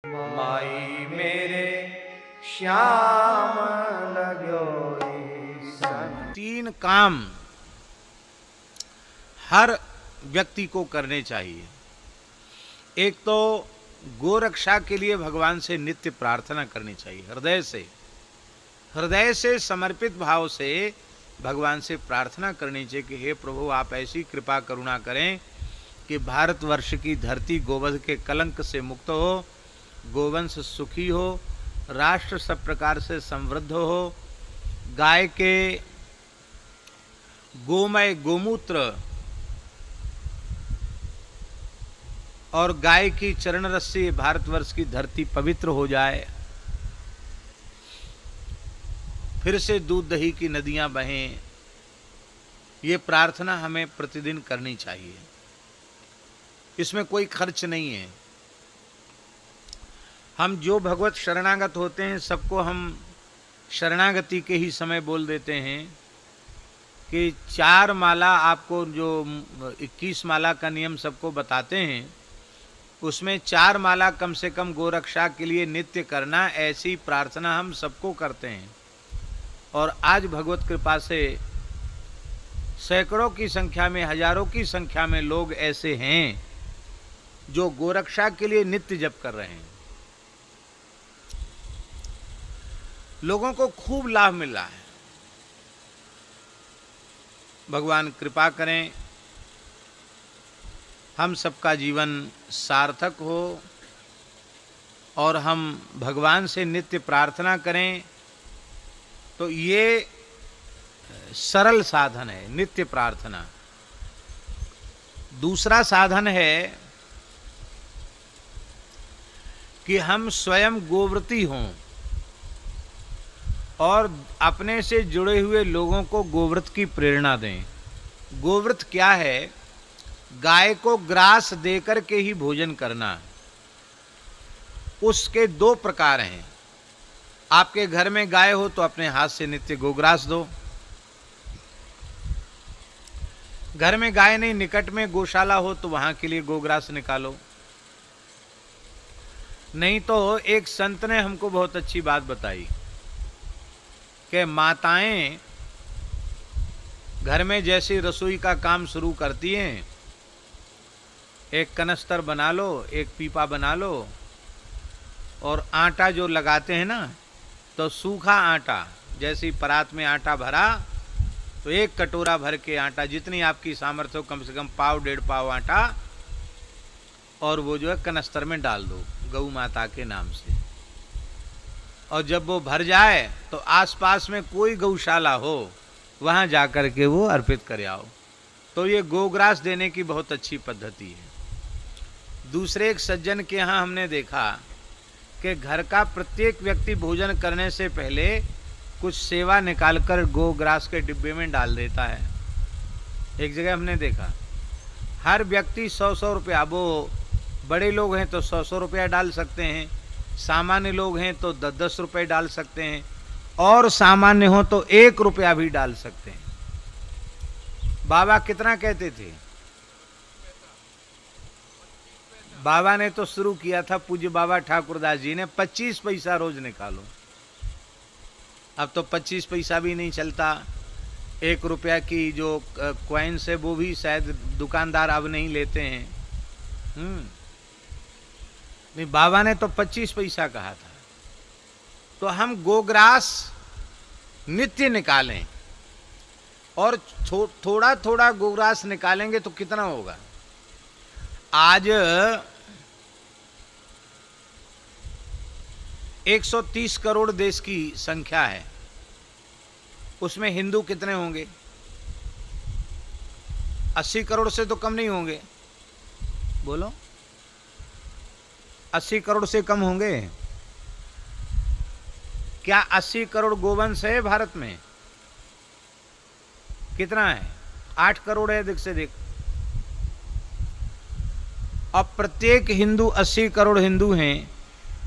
माई मेरे श्याम लगो सन। 3 काम हर व्यक्ति को करने चाहिए। एक तो गोरक्षा के लिए भगवान से नित्य प्रार्थना करनी चाहिए, हृदय से समर्पित भाव से भगवान से प्रार्थना करनी चाहिए कि हे प्रभु, आप ऐसी कृपा करुणा करें कि भारतवर्ष की धरती गोवध के कलंक से मुक्त हो, गोवंश सुखी हो, राष्ट्र सब प्रकार से समृद्ध हो, गाय के गोमय गोमूत्र और गाय की चरण रस्सी भारतवर्ष की धरती पवित्र हो जाए, फिर से दूध दही की नदियां बहें। ये प्रार्थना हमें प्रतिदिन करनी चाहिए। इसमें कोई खर्च नहीं है। हम जो भगवत शरणागत होते हैं सबको हम शरणागति के ही समय बोल देते हैं कि 4 माला, आपको जो 21 माला का नियम सबको बताते हैं, उसमें 4 माला कम से कम गोरक्षा के लिए नित्य करना, ऐसी प्रार्थना हम सबको करते हैं। और आज भगवत कृपा से सैकड़ों की संख्या में, हजारों की संख्या में लोग ऐसे हैं जो गोरक्षा के लिए नित्य जप कर रहे हैं। लोगों को खूब लाभ मिल रहा है। भगवान कृपा करें, हम सबका जीवन सार्थक हो और हम भगवान से नित्य प्रार्थना करें। तो ये सरल साधन है, नित्य प्रार्थना। दूसरा साधन है कि हम स्वयं गोव्रती हों और अपने से जुड़े हुए लोगों को गोव्रत की प्रेरणा दें। गोव्रत क्या है? गाय को ग्रास देकर के ही भोजन करना। उसके 2 प्रकार हैं। आपके घर में गाय हो तो अपने हाथ से नित्य गोग्रास दो। घर में गाय नहीं, निकट में गौशाला हो तो वहां के लिए गोग्रास निकालो। नहीं तो एक संत ने हमको बहुत अच्छी बात बताई कि माताएं घर में जैसी रसोई का काम शुरू करती हैं, एक कनस्तर बना लो, एक पीपा बना लो, और आटा जो लगाते हैं ना, तो सूखा आटा, जैसी परात में आटा भरा तो 1 कटोरा भर के आटा, जितनी आपकी सामर्थ्य हो, कम से कम पाव 1.5 पाव आटा, और वो जो है कनस्तर में डाल दो गौ माता के नाम से। और जब वो भर जाए तो आसपास में कोई गौशाला हो वहां जाकर के वो अर्पित कर आओ। तो ये गोग्रास देने की बहुत अच्छी पद्धति है। दूसरे एक सज्जन के यहाँ हमने देखा कि घर का प्रत्येक व्यक्ति भोजन करने से पहले कुछ सेवा निकालकर गोग्रास के डिब्बे में डाल देता है। एक जगह हमने देखा, हर व्यक्ति 100-100 रुपया, वो बड़े लोग हैं तो 100-100 रुपया डाल सकते हैं, सामान्य लोग हैं तो 10-10 रुपये डाल सकते हैं, और सामान्य हो तो 1 रुपया भी डाल सकते हैं। बाबा कितना कहते थे? बाबा ने तो शुरू किया था, पूज्य बाबा ठाकुरदास जी ने, 25 पैसा रोज निकालो। अब तो 25 पैसा भी नहीं चलता। 1 रुपया की जो कॉइन्स है वो भी शायद दुकानदार अब नहीं लेते हैं। नहीं, बाबा ने तो 25 पैसा कहा था। तो हम गोग्रास नित्य निकालें, और थोड़ा थोड़ा गोग्रास निकालेंगे तो कितना होगा? आज 130 करोड़ देश की संख्या है, उसमें हिंदू कितने होंगे? 80 करोड़ से तो कम नहीं होंगे। बोलो, 80 करोड़ से कम होंगे क्या? 80 करोड़ गोवंश है भारत में। कितना है? 8 करोड़ है, देख से देख। अब प्रत्येक हिंदू, 80 करोड़ हिंदू हैं,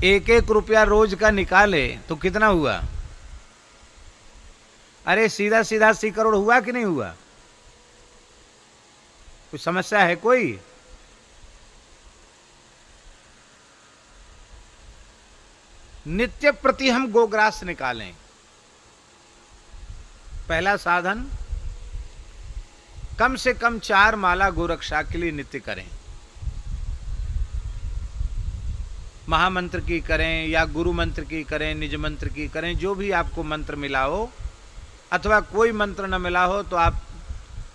1-1 रुपया रोज का निकाले तो कितना हुआ? अरे सीधा सीधा 80 करोड़ हुआ कि नहीं हुआ? कुछ समस्या है कोई? नित्य प्रति हम गोग्रास निकालें। पहला साधन, कम से कम 4 माला गोरक्षा के लिए नित्य करें। महामंत्र की करें या गुरु मंत्र की करें, निज मंत्र की करें, जो भी आपको मंत्र मिला हो, अथवा कोई मंत्र न मिला हो तो आप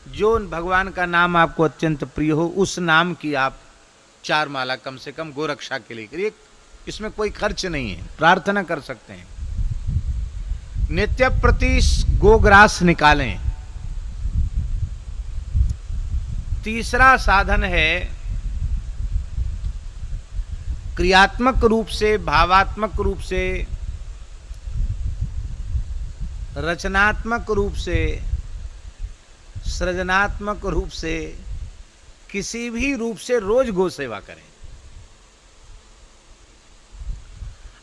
जो भगवान का नाम आपको अत्यंत प्रिय हो उस नाम की आप 4 माला कम से कम गोरक्षा के लिए करिए। इसमें कोई खर्च नहीं है, प्रार्थना कर सकते हैं। नित्य प्रति गोग्रास निकालें। तीसरा साधन है क्रियात्मक रूप से, भावात्मक रूप से, रचनात्मक रूप से, सृजनात्मक रूप से, किसी भी रूप से रोज गो सेवा करें।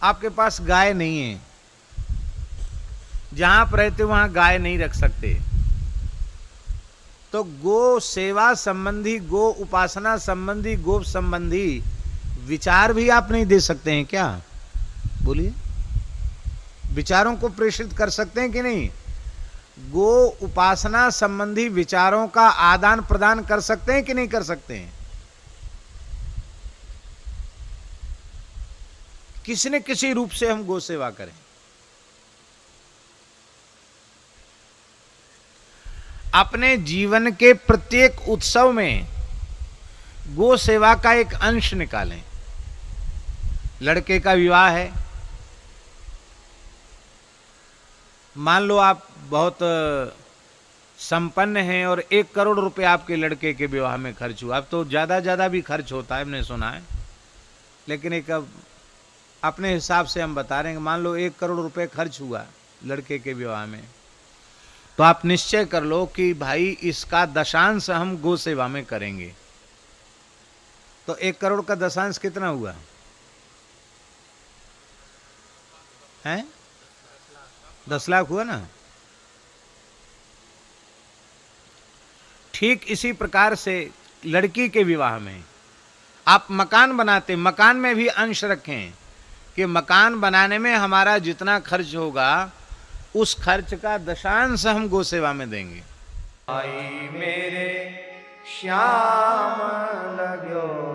आपके पास गाय नहीं है, जहां आप रहते वहां गाय नहीं रख सकते, तो गो सेवा संबंधी, गो उपासना संबंधी, गो संबंधी विचार भी आप नहीं दे सकते हैं क्या? बोलिए, विचारों को प्रेषित कर सकते हैं कि नहीं? गो उपासना संबंधी विचारों का आदान प्रदान कर सकते हैं कि नहीं कर सकते हैं? किसी न किसी रूप से हम गो सेवा करें। अपने जीवन के प्रत्येक उत्सव में गो सेवा का एक अंश निकालें। लड़के का विवाह है, मान लो आप बहुत संपन्न हैं और 1 करोड़ रुपए आपके लड़के के विवाह में खर्च हुआ। अब तो ज्यादा भी खर्च होता है, हमने सुना है, लेकिन एक अपने हिसाब से हम बता रहे हैं। मान लो 1 करोड़ रुपए खर्च हुआ लड़के के विवाह में, तो आप निश्चय कर लो कि भाई इसका दशांश हम गो सेवा में करेंगे। तो 1 करोड़ का दशांश कितना हुआ है? 10 लाख हुआ ना। ठीक इसी प्रकार से लड़की के विवाह में आप मकान बनाते, मकान में भी अंश रखें कि मकान बनाने में हमारा जितना खर्च होगा उस खर्च का दशांश हम गो सेवा में देंगे। आई मेरे श्याम लग्यो